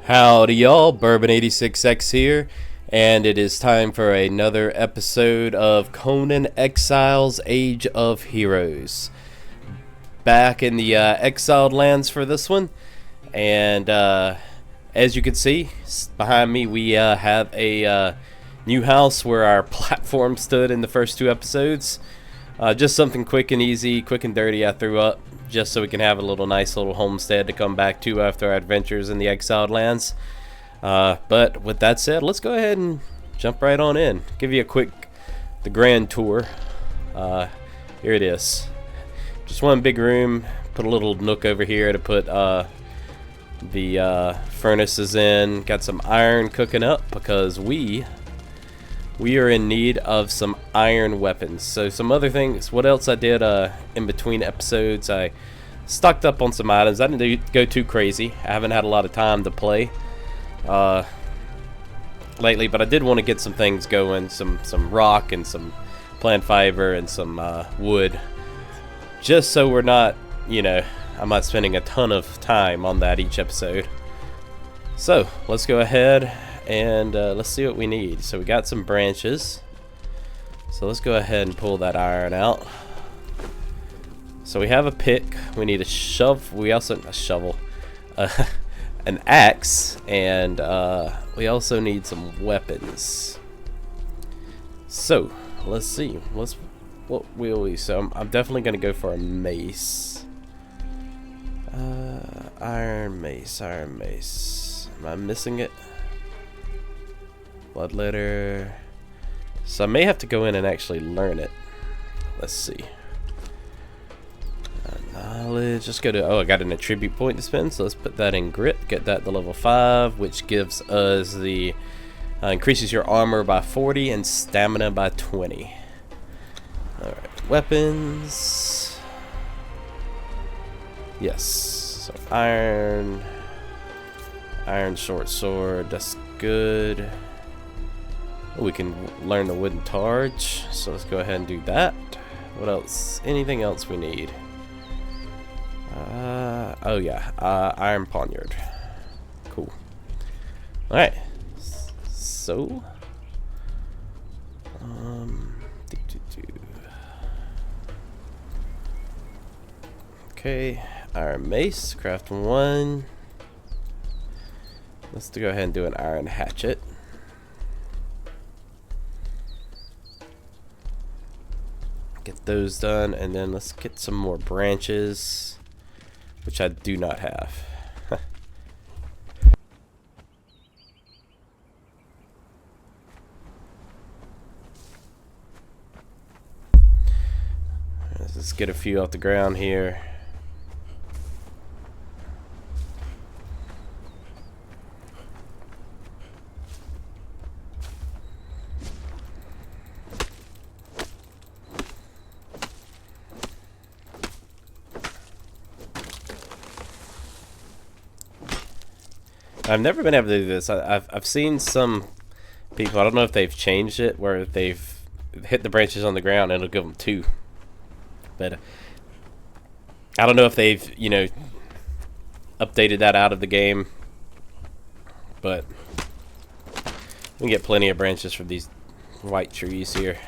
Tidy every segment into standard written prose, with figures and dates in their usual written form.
Howdy y'all, Bourbon86X here, and it is time for another episode of Conan Exiles Age of Heroes. Back in the exiled lands for this one, and as you can see, behind me we have a new house where our platform stood in the first two episodes. Just something quick and easy, quick and dirty I threw up, just so we can have a nice little homestead to come back to after our adventures in the exiled lands. But with that said, let's go ahead and jump right on in. Give you the grand tour. Here it is. Just one big room. Put a little nook over here to put the furnaces in. Got some iron cooking up because we are in need of some iron weapons. So some other things, what else I did in between episodes, I stocked up on some items. I didn't go too crazy. I haven't had a lot of time to play lately, but I did want to get some things going, some rock and some plant fiber and some wood, just so we're not, I'm not spending a ton of time on that each episode. So let's go ahead and let's see what we need. So we got some branches, so let's go ahead and pull that iron out. So we have a pick, we need a shovel, an axe, and we also need some weapons. So let's see, what will we? So I'm definitely gonna go for a mace. Iron mace. Am I missing it? Bloodletter. So I may have to go in and actually learn it. Let's see. Knowledge. Let's go to. Oh, I got an attribute point to spend, so let's put that in grit. Get that to level 5, which gives us the increases your armor by 40 and stamina by 20. All right, weapons. Yes. So iron short sword. That's good. We can learn the wooden targe, so let's go ahead and do that. What else? Anything else we need? Oh yeah, iron poniard. Cool. Alright. So okay, iron mace, craft 1. Let's go ahead and do an iron hatchet. Get those done, and then let's get some more branches, which I do not have. Let's get a few off the ground here. I've never been able to do this. I've seen some people, I don't know if they've changed it, where they've hit the branches on the ground and it'll give them 2. But I don't know if they've, updated that out of the game. But we can get plenty of branches from these white trees here.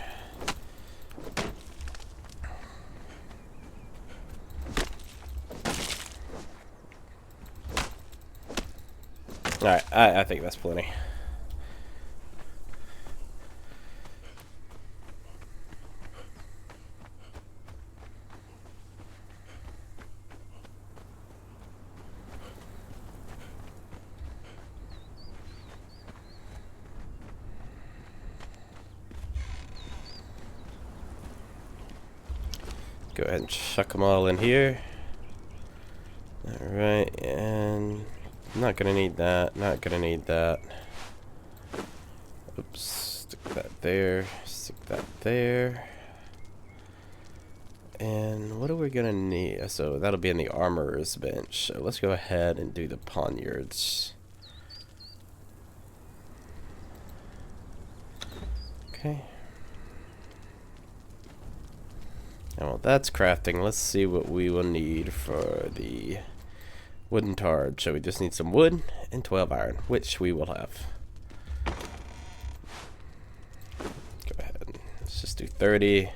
Alright, I think that's plenty. Go ahead and chuck them all in here. Alright, and not gonna need that, not gonna need that. Oops, stick that there, stick that there. And what are we gonna need? So that'll be in the armorer's bench. So let's go ahead and do the poniards. Okay. And while that's crafting, let's see what we will need for the wooden targe. So we just need some wood and 12 iron, which we will have. Go ahead. Let's just do 30.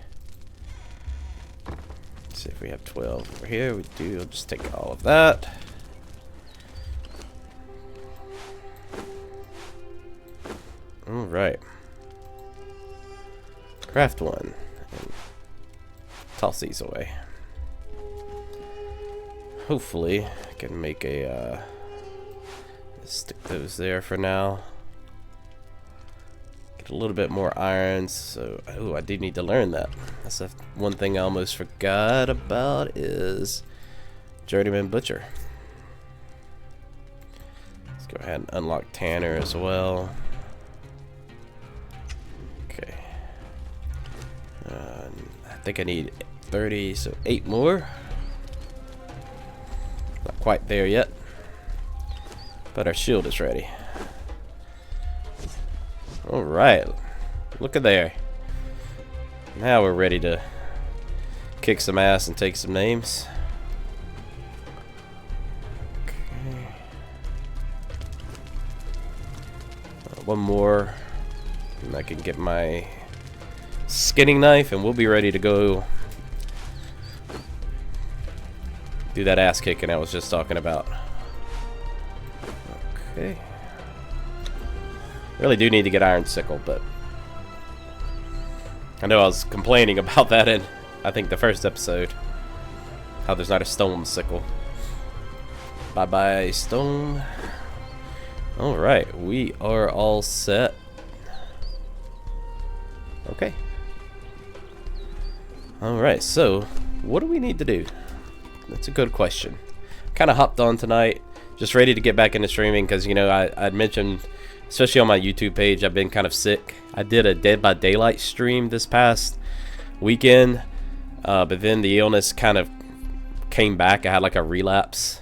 Let's see if we have 12 over here. We do. I'll just take all of that. All right. Craft one. And toss these away. Hopefully, I can make a. Stick those there for now. Get a little bit more iron. So, oh, I do need to learn that. That's the one thing I almost forgot about is Journeyman Butcher. Let's go ahead and unlock Tanner as well. Okay. I think I need 30, so 8 more. Not quite there yet. But our shield is ready. Alright. Look at there. Now we're ready to kick some ass and take some names. Okay. One more. And I can get my skinning knife and we'll be ready to go do that ass kicking I was just talking about. Okay. Really do need to get iron sickle, but I know I was complaining about that in, I think, the first episode. How there's not a stone sickle. Bye-bye, stone. Alright, we are all set. Okay. Alright, so what do we need to do? That's a good question. Kind of hopped on tonight. Just ready to get back into streaming because, you know, I'd mentioned, especially on my YouTube page, I've been kind of sick. I did a Dead by Daylight stream this past weekend, but then the illness kind of came back. I had like a relapse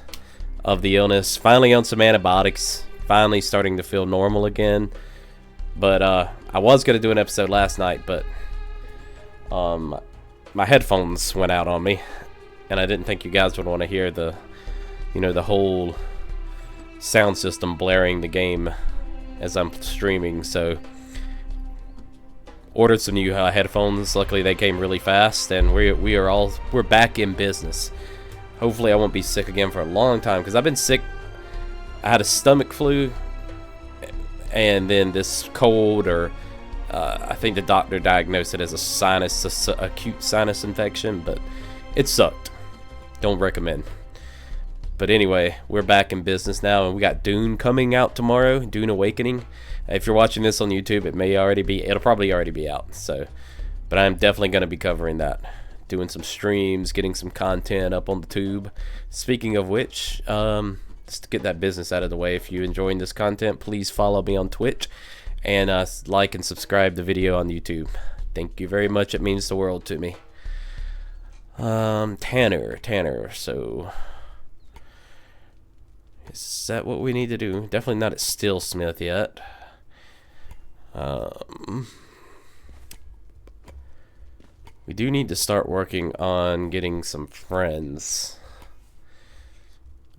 of the illness. Finally on some antibiotics. Finally starting to feel normal again. But I was going to do an episode last night, but my headphones went out on me. And I didn't think you guys would want to hear the, you know, the whole sound system blaring the game as I'm streaming, so ordered some new headphones. Luckily they came really fast, and we're back in business. Hopefully I won't be sick again for a long time, because I've been sick. I had a stomach flu and then this cold, or I think the doctor diagnosed it as a acute sinus infection, but it sucked. Don't recommend. But anyway, we're back in business now, and we got Dune coming out tomorrow, Dune Awakening. If you're watching this on YouTube, it'll probably already be out. So, but I'm definitely going to be covering that, doing some streams, getting some content up on the tube. Speaking of which, just to get that business out of the way, if you're enjoying this content, please follow me on Twitch and like and subscribe the video on YouTube. Thank you very much. It means the world to me. Tanner. So, is that what we need to do? Definitely not at Steelsmith yet. We do need to start working on getting some friends.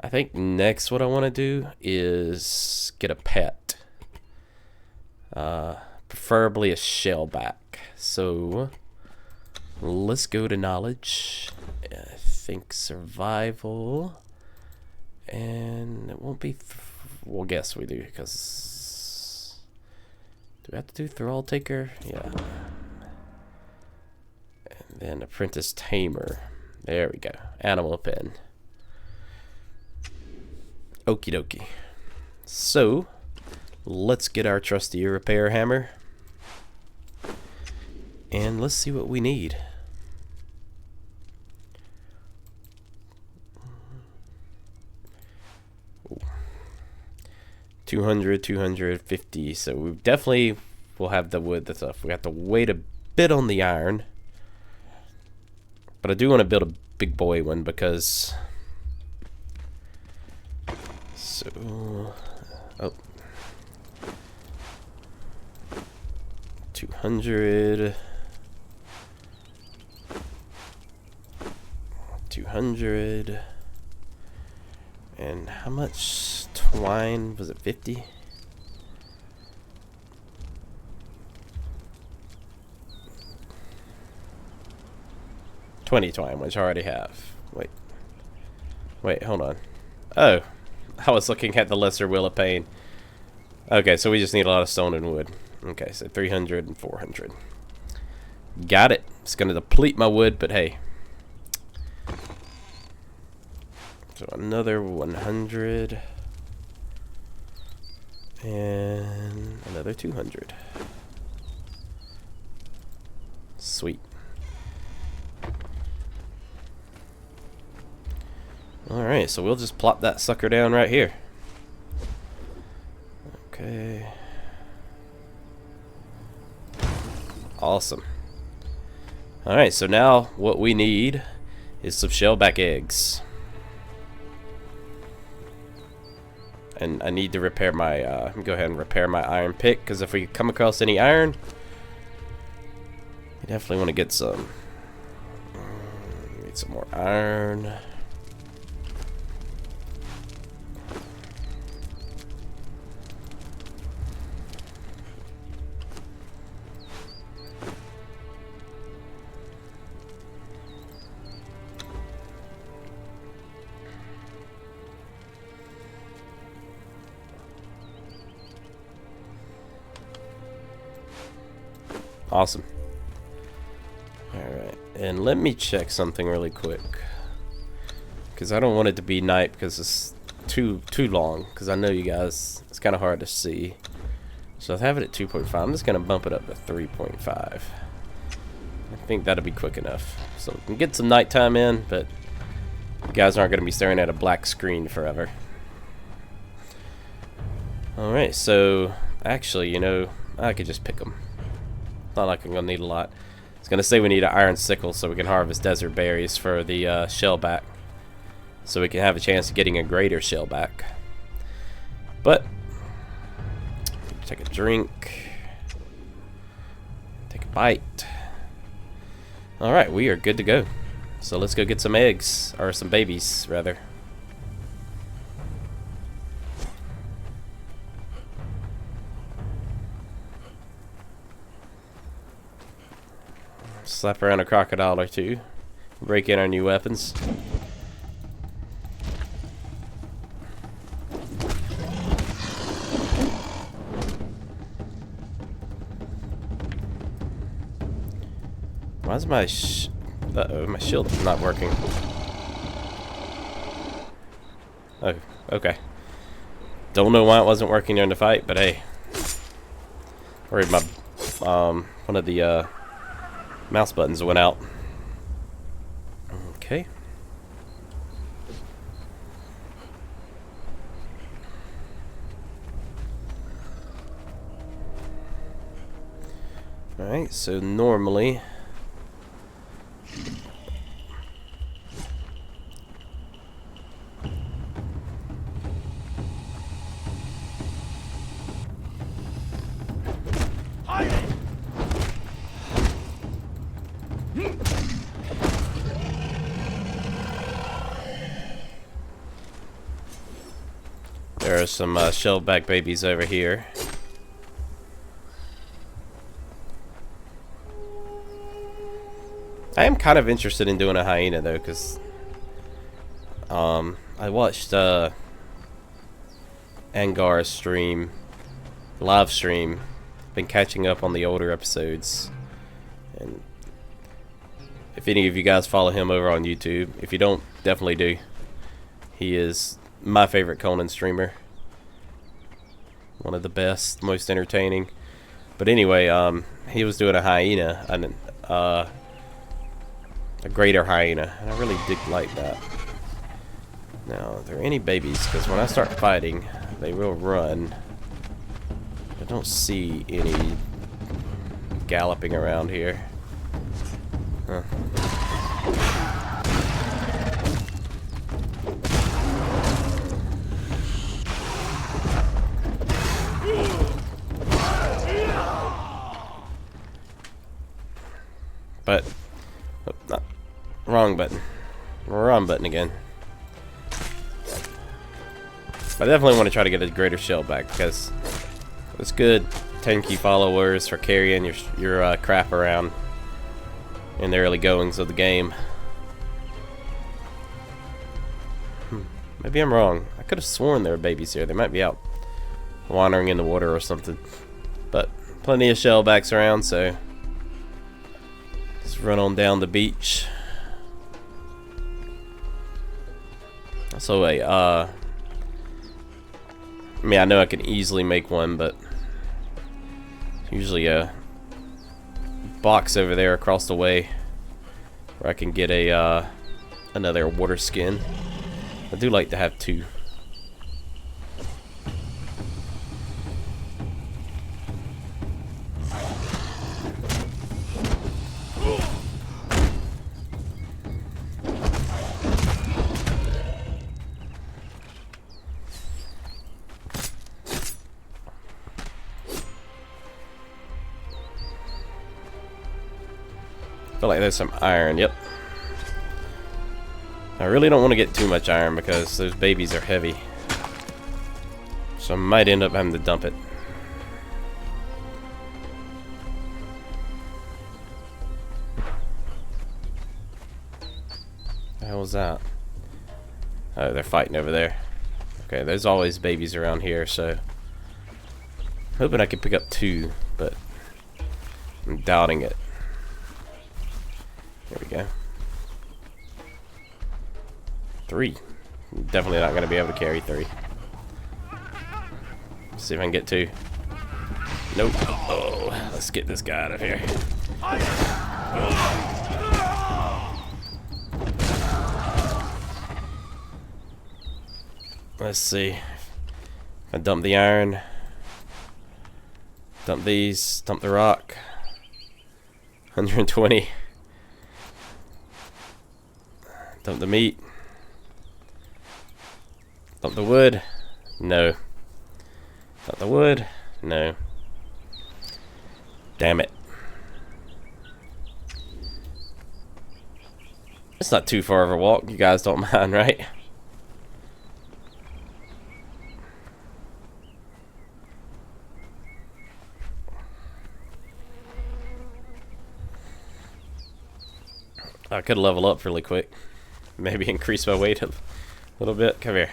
I think next what I want to do is get a pet. Preferably a shellback. So let's go to knowledge. I think survival. And it won't be... Well, guess we do, because... Do we have to do Thrall Taker? Yeah. And then Apprentice Tamer. There we go. Animal Pen. Okie dokie. So, let's get our trusty repair hammer. And let's see what we need. 200, 250. So we definitely will have the wood. That's stuff. We have to wait a bit on the iron. But I do want to build a big boy one because... So... Oh. 200... 200... And how much? twine. Was it 50? $20 twine, which I already have. Wait, hold on. Oh, I was looking at the lesser wheel of pain. Okay, so we just need a lot of stone and wood. Okay, so 300 and 400. Got it. It's going to deplete my wood, but hey. So another 100. And another 200. Sweet. Alright, so we'll just plop that sucker down right here. Okay. Awesome. Alright, so now what we need is some shellback eggs. And I need to repair my, let me go ahead and repair my iron pick, because if we come across any iron, we definitely want to get some. Need some more iron. Awesome. Alright, and let me check something really quick, because I don't want it to be night because it's too long, because I know you guys, it's kind of hard to see. So I have it at 2.5. I'm just going to bump it up to 3.5. I think that'll be quick enough. So we can get some nighttime in, but you guys aren't going to be staring at a black screen forever. Alright, so actually, you know, I could just pick them. Not like I'm gonna need a lot. It's gonna say we need an iron sickle so we can harvest desert berries for the shellback, so we can have a chance of getting a greater shellback. But take a drink, take a bite. All right, we are good to go. So let's go get some eggs, or some babies rather. Slap around a crocodile or two. Break in our new weapons. Why is my my shield not working? Oh, okay. Don't know why it wasn't working during the fight, but hey. Worried my one of the mouse buttons went out. Okay. Alright, so normally there are some shellback babies over here. I am kind of interested in doing a hyena though, because I watched Angar's stream, live stream. Been catching up on the older episodes, and if any of you guys follow him over on YouTube, if you don't, definitely do. He is my favorite Conan streamer. One of the best, most entertaining. But anyway, he was doing a hyena, and a greater hyena, and I really did like that. Now, are there any babies? Because when I start fighting, they will run. I don't see any galloping around here. Huh. But oh, not wrong button. Wrong button again. I definitely want to try to get a greater shellback because it's good tanky followers for carrying your crap around in the early goings of the game. Maybe I'm wrong. I could have sworn there were babies here. They might be out wandering in the water or something. But plenty of shellbacks around, so let's run on down the beach. So I mean, I know I can easily make one, but usually a box over there across the way where I can get a another water skin. I do like to have two. I feel like there's some iron. Yep. I really don't want to get too much iron because those babies are heavy. So I might end up having to dump it. The hell was that? Oh, they're fighting over there. Okay, there's always babies around here, so hoping I could pick up two, but I'm doubting it. There we go. 3. Definitely not going to be able to carry 3. Let's see if I can get 2. Nope. Oh, let's get this guy out of here. Let's see. I dump the iron. Dump these. Dump the rock. 120. Dump the meat. Dump the wood. No. Dump the wood. No. Damn it. It's not too far of a walk. You guys don't mind, right? I could level up really quick. Maybe increase my weight a little bit. Come here.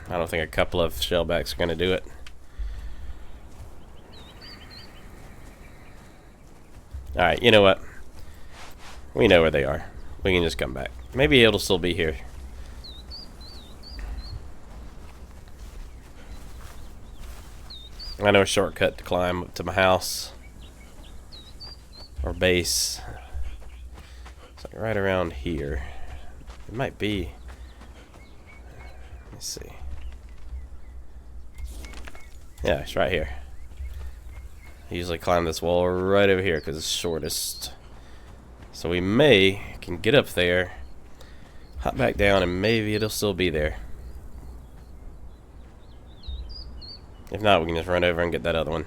I don't think a couple of shellbacks are going to do it. Alright, you know what? We know where they are. We can just come back. Maybe it'll still be here. I know a shortcut to climb up to my house. Or base. It's like right around here. It might be. Let's see. Yeah, it's right here. I usually climb this wall right over here because it's shortest. So we can get up there, hop back down, and maybe it'll still be there. If not, we can just run over and get that other one.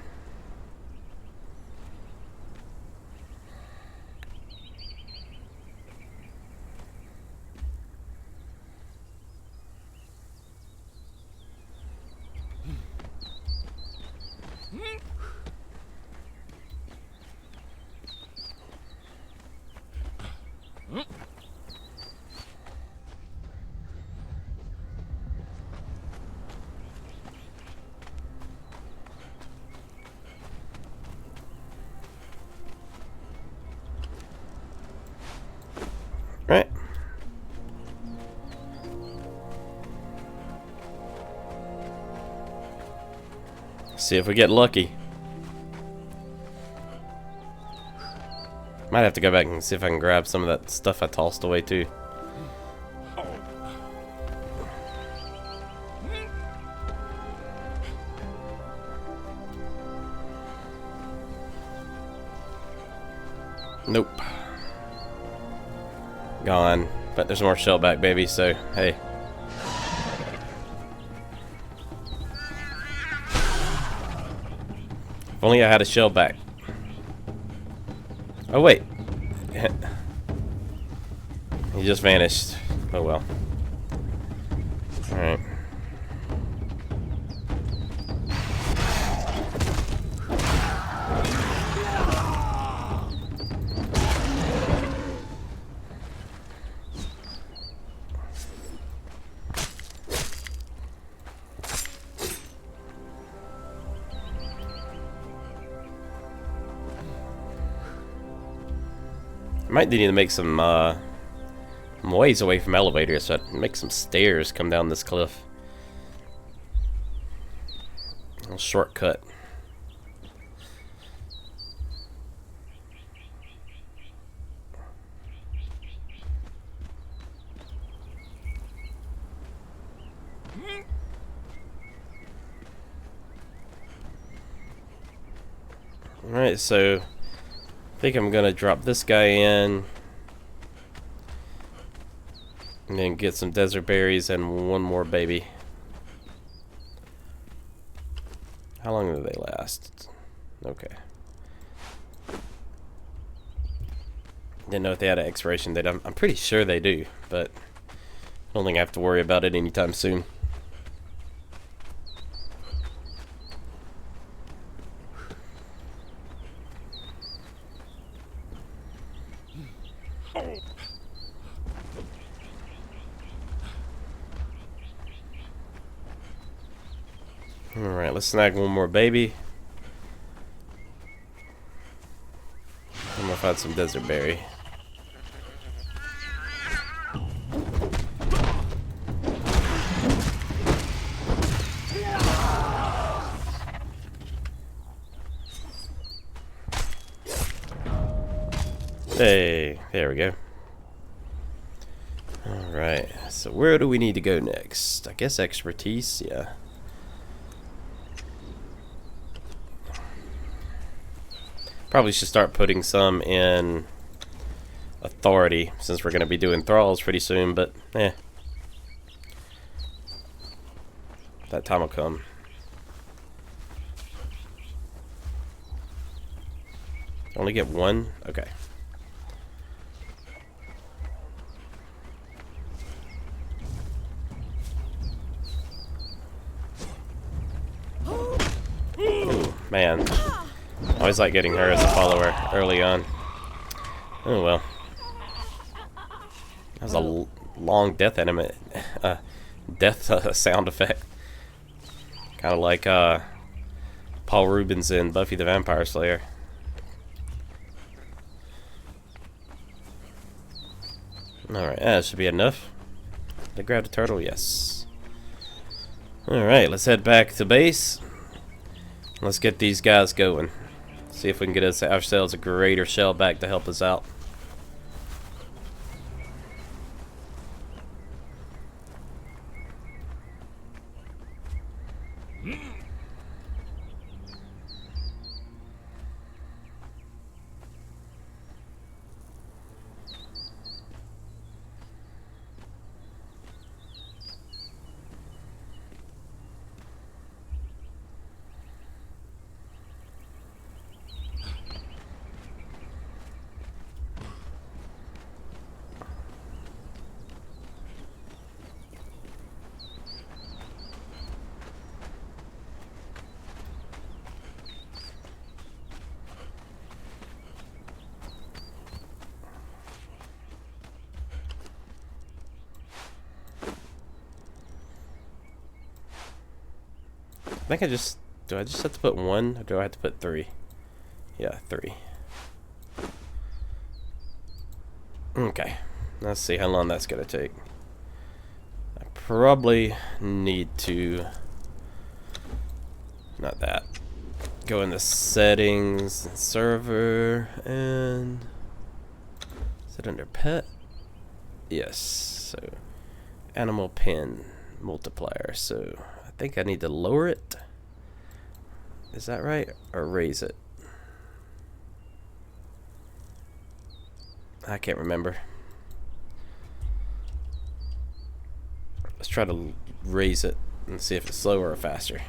Right. See if we get lucky. Might have to go back and see if I can grab some of that stuff I tossed away too. Nope. Gone. But there's more shellback, baby, so hey. If only I had a shellback. Oh wait. He just vanished. Oh well. Alright. Might need to make some ways away from elevators, so I'd make some stairs come down this cliff. A little shortcut. Alright, so I think I'm gonna drop this guy in and then get some desert berries and one more baby. How long do they last? Okay. Didn't know if they had an expiration date. I'm pretty sure they do, but I don't think I have to worry about it anytime soon. Alright, let's snag one more baby. I'm gonna find some desert berry. Hey, there we go. Alright, so where do we need to go next? I guess expertise, yeah. Probably should start putting some in authority since we're going to be doing thralls pretty soon, but that time will come. Only get one? Okay. Ooh, man. I always like getting her as a follower early on. Oh well. That was a long death animate, sound effect. Kind of like Paul Rubens in Buffy the Vampire Slayer. Alright, that should be enough. Did I grab the turtle? Yes. Alright, let's head back to base. Let's get these guys going. See if we can get ourselves a greater shellback to help us out. I think do I just have to put one, or do I have to put three? Yeah, three. Okay, let's see how long that's gonna take. I probably need to, not that, go in the settings, server, and is it under pet? Yes, so animal pin multiplier, so I think I need to lower it. Is that right? Or raise it? I can't remember. Let's try to raise it and see if it's slower or faster.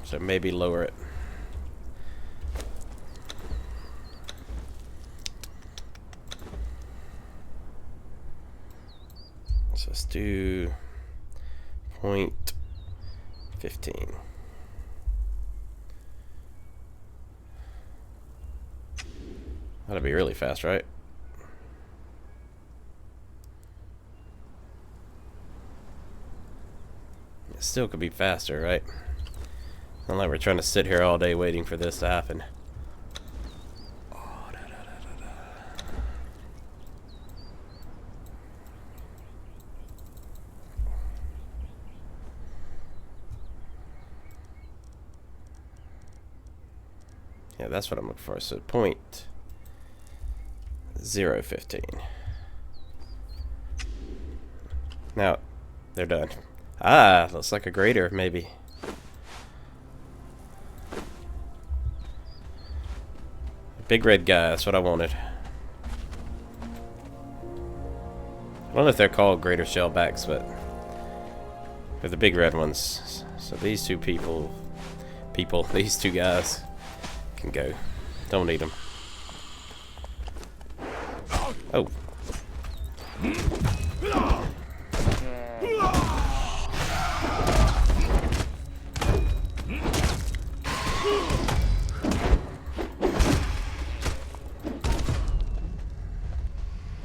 So maybe lower it. So let's do 0.15. That'll be really fast, right? It still could be faster, right? Not like we're trying to sit here all day waiting for this to happen. Yeah, that's what I'm looking for. So 0.015. Now, they're done. Ah, looks like a grater, maybe. Big red guy, that's what I wanted. I don't know if they're called greater shellbacks, but they're the big red ones. So these two these two guys can go. Don't need them. Oh.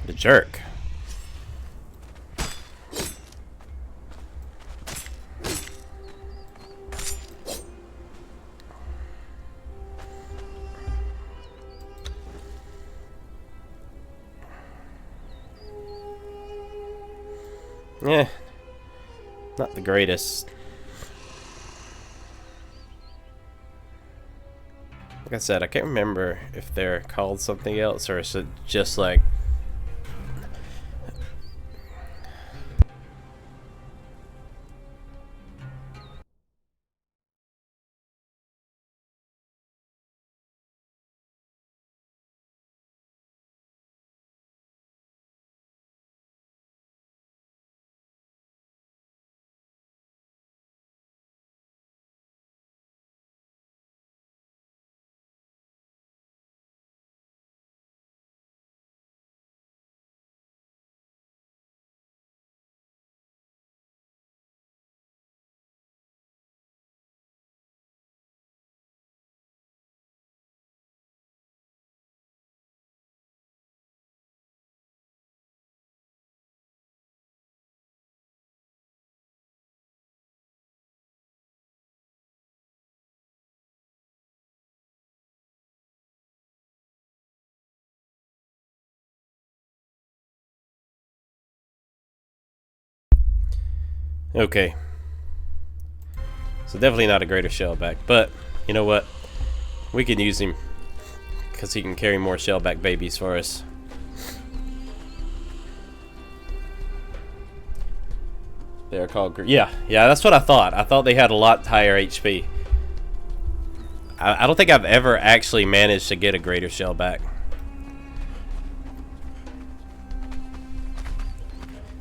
The jerk. Yeah, not the greatest. Like I said, I can't remember if they're called something else or is it just like okay. So definitely not a greater shellback, but you know what? We can use him because he can carry more shellback babies for us. They're called... Yeah, that's what I thought. I thought they had a lot higher HP. I don't think I've ever actually managed to get a greater shellback.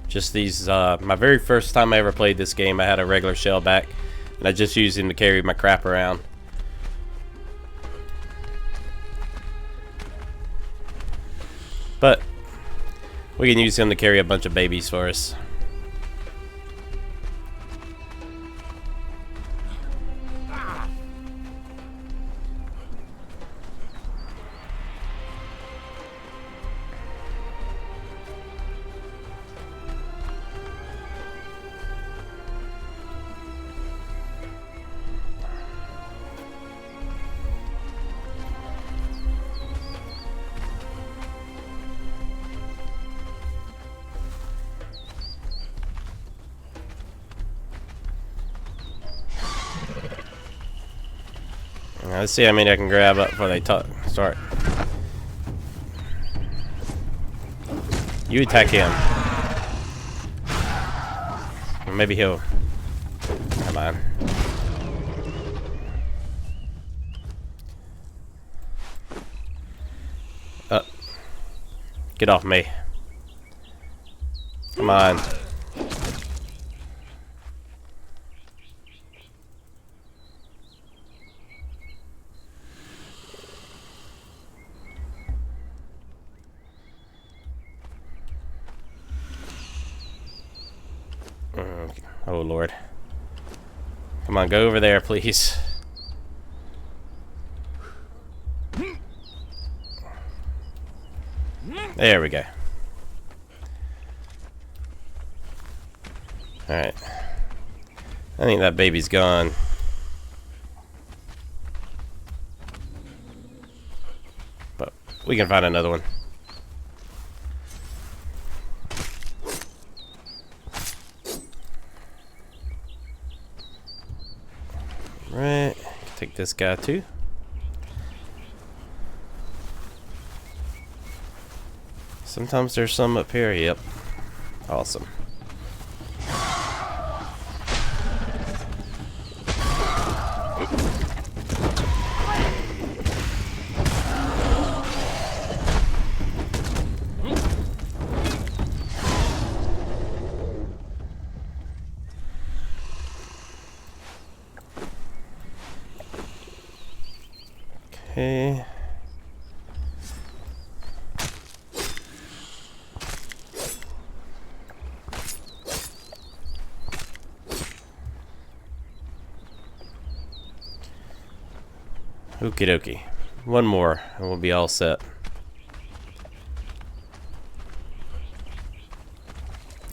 Just these... my very first time I ever played this game, I had a regular shellback. And I just used him to carry my crap around. But we can use him to carry a bunch of babies for us. Let's see how many I can grab up before they start. You attack him. Or maybe he'll... Come on. Get off me. Come on. Oh, Lord. Come on, go over there, please. There we go. Alright. I think that baby's gone. But we can find another one. Right. Take this guy too. Sometimes there's some up here. Yep. Awesome. Okay. Okie dokie. One more and we'll be all set.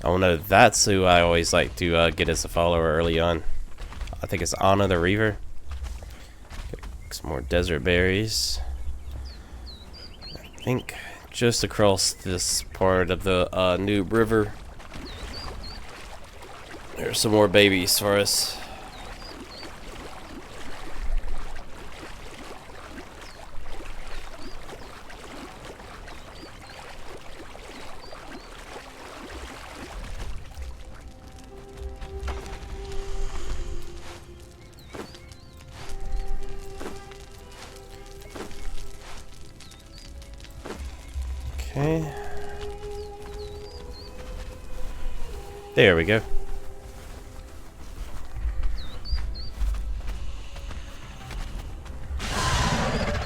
Oh no, that's who I always like to get as a follower early on. I think it's Anna the Reaver. Some more desert berries. I think just across this part of the Noob River. There's some more babies for us. Okay. There we go.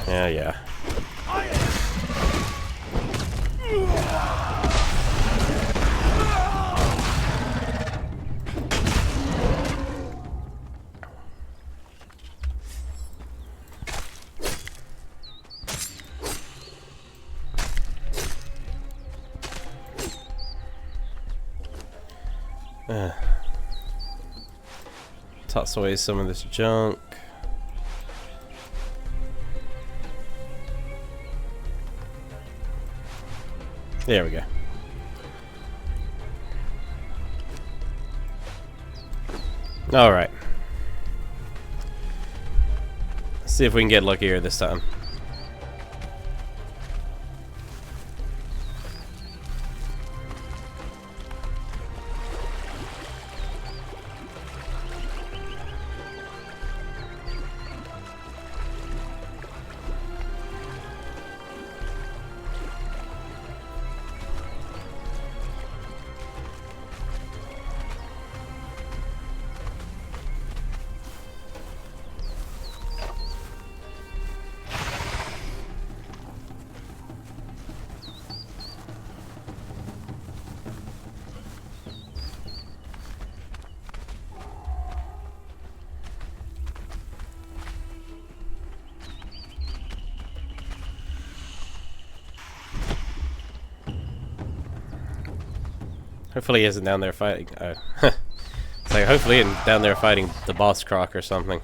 Yeah. Toss away some of this junk. There we go. All right. Let's see if we can get luckier this time. Hopefully he isn't down there fighting. It's like hopefully he's down there fighting the boss croc or something.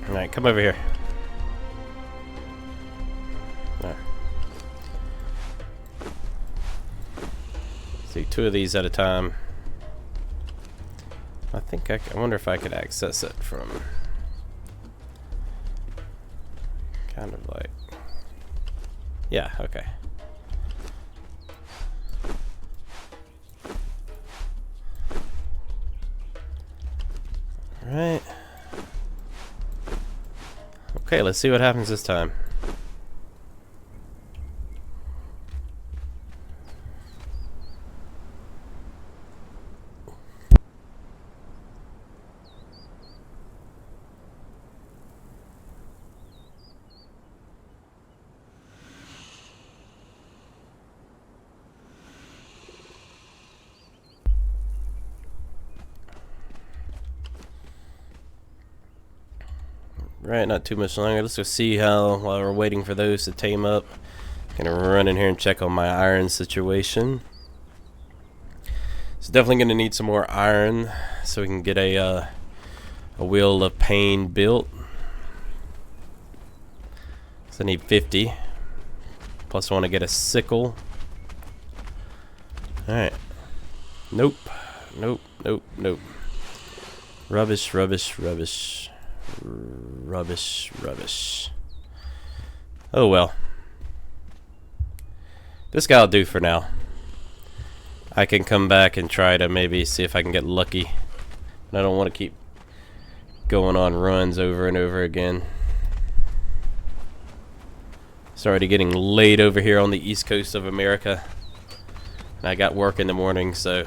Alright, come over here. There. See, 2 of these at a time. I think I wonder if I could access it from kind of like, yeah, okay. Alright. Okay, let's see what happens this time. Right, not too much longer. Let's go see how, while we're waiting for those to tame up, gonna run in here and check on my iron situation. So definitely gonna need some more iron so we can get a wheel of pain built. So I need 50. Plus I want to get a sickle. Alright. Nope. Nope. Nope. Nope. Rubbish, rubbish, rubbish. Rubbish, rubbish. Oh well. This guy will do for now. I can come back and try to maybe see if I can get lucky. I don't want to keep going on runs over and over again. It's already getting late over here on the east coast of America. And I got work in the morning, so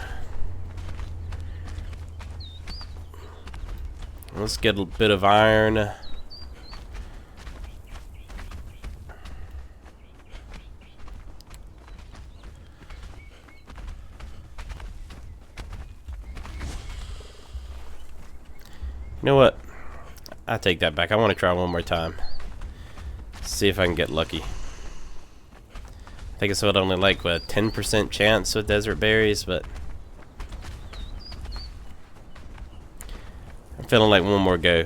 let's get a bit of iron. You know what? I take that back. I want to try one more time. See if I can get lucky. I think it's only like a 10% chance with desert berries, but I'm feeling like one more go.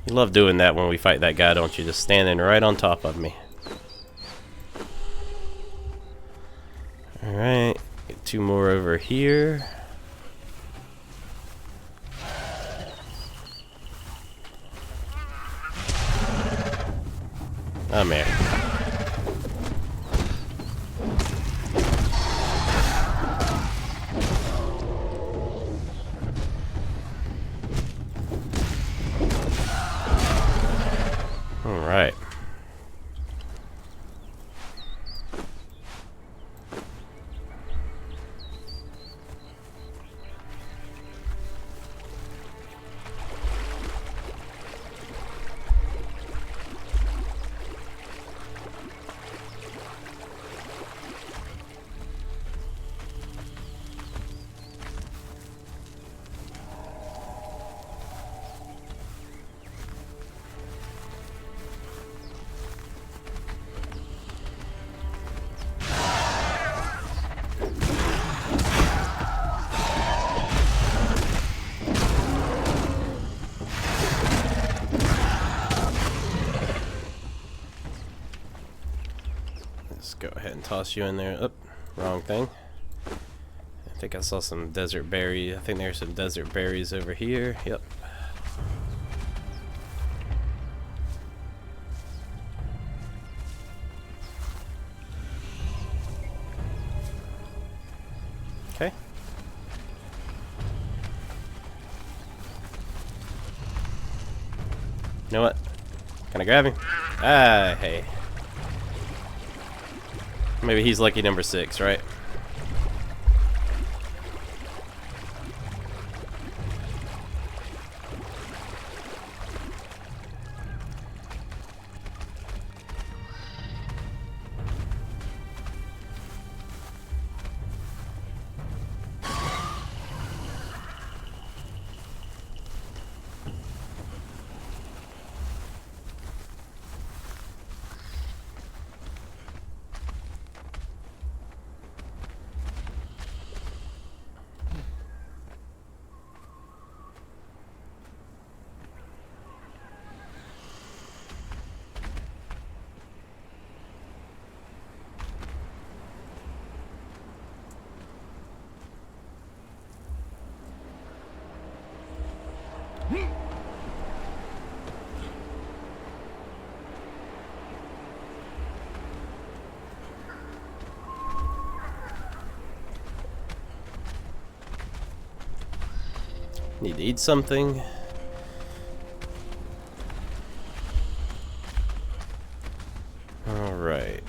You love doing that when we fight that guy, don't you? Just standing right on top of me. Alright, get two more over here. I'm here. Alright. Let's go ahead and toss you in there. Oh, wrong thing. I think I saw some desert berries. I think there's some desert berries over here. Yep. Okay. You know what? Can I grab him? Ah, hey. Maybe he's lucky number 6, right? Need to eat something. Alright.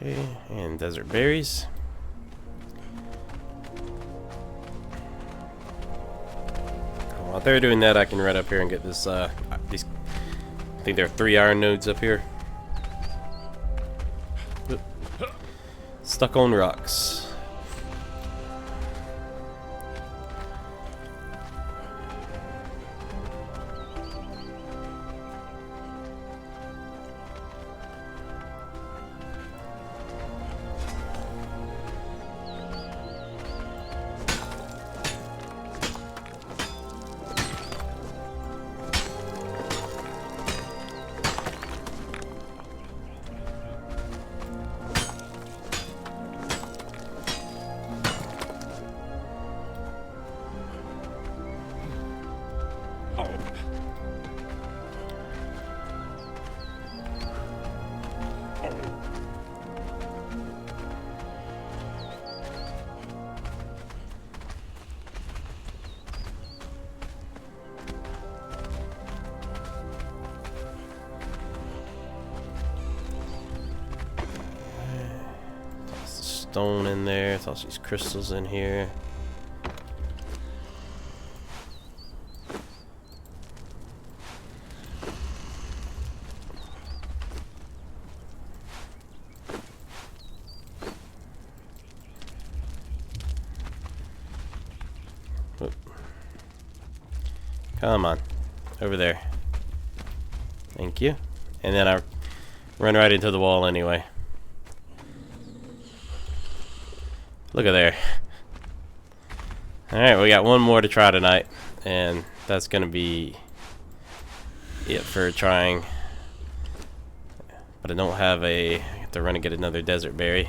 Okay, and desert berries. While they're doing that, I can run up here and get this, these, I think there are 3 iron nodes up here. Oop. Stuck on rocks. Stone in there, toss these crystals in here. Oop. Come on, over there. Thank you. And then I run right into the wall anyway. Look at there. Alright, we got one more to try tonight, and that's gonna be it for trying. But I don't have I have to run and get another desert berry.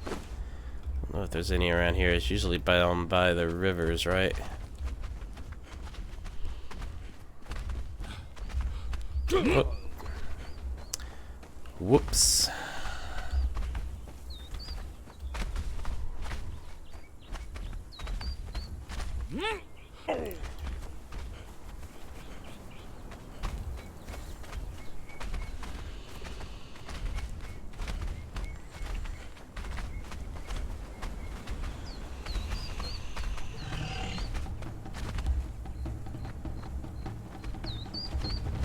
I don't know if there's any around here. It's usually down by the rivers, right? Oh. Whoops.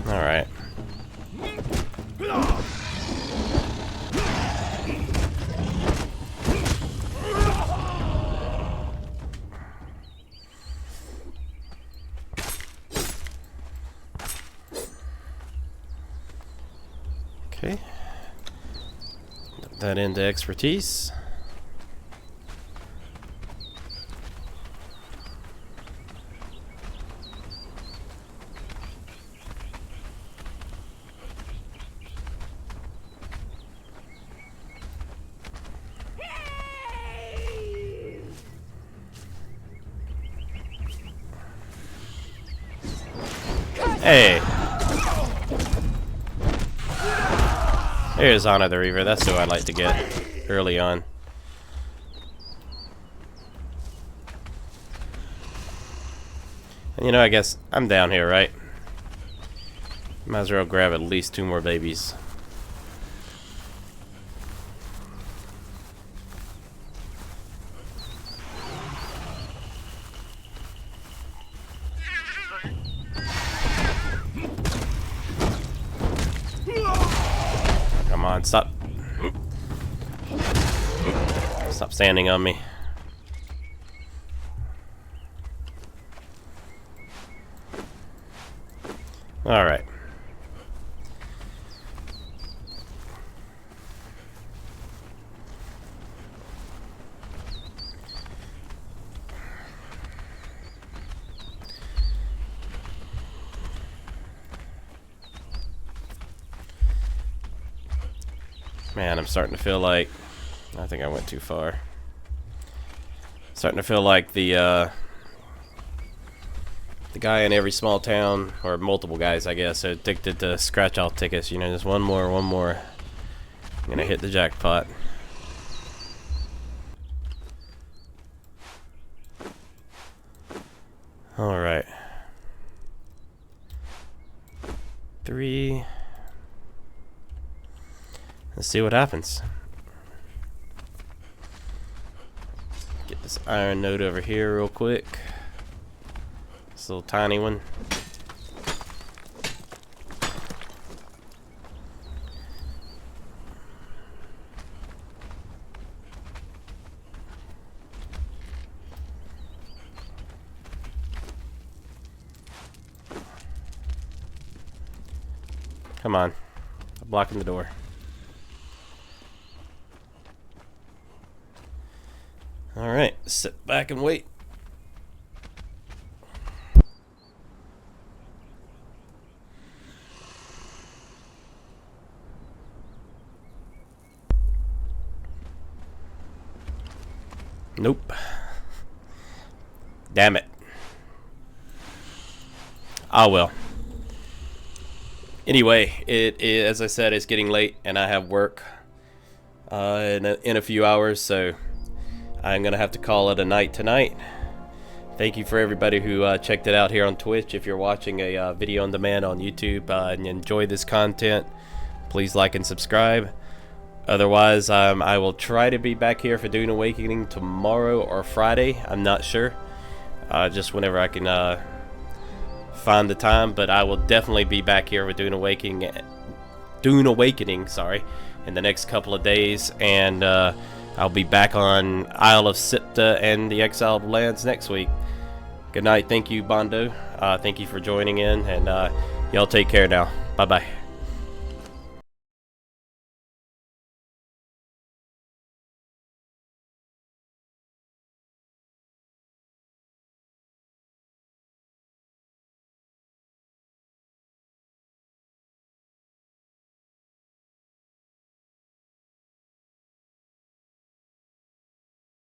All right. Okay. Put that into expertise. Hey! There's Anna the Reaver. That's who I'd like to get early on. And you know, I guess I'm down here, right? Might as well grab at least 2 more babies. Come on, stop. Stop standing on me. All right. Man, I'm starting to feel like... I think I went too far. Starting to feel like the guy in every small town, or multiple guys, I guess, are addicted to scratch-off tickets. You know, just one more. I'm gonna hit the jackpot. Alright. 3. Let's see what happens. Get this iron node over here real quick. This little tiny one. Come on. I'm blocking the door. Alright, sit back and wait. Nope. Damn it. Ah, well. Anyway, as I said, it's getting late and I have work in a few hours, so I'm gonna have to call it a night tonight. Thank you for everybody who checked it out here on Twitch. If you're watching a video on demand on YouTube and enjoy this content, please like and subscribe. Otherwise, I will try to be back here for Dune Awakening tomorrow or Friday. I'm not sure. Just whenever I can find the time, but I will definitely be back here with Dune Awakening, sorry, in the next couple of days, and I'll be back on Isle of Sipta and the Exiled Lands next week. Good night. Thank you, Bondo. Thank you for joining in, and y'all take care now. Bye-bye.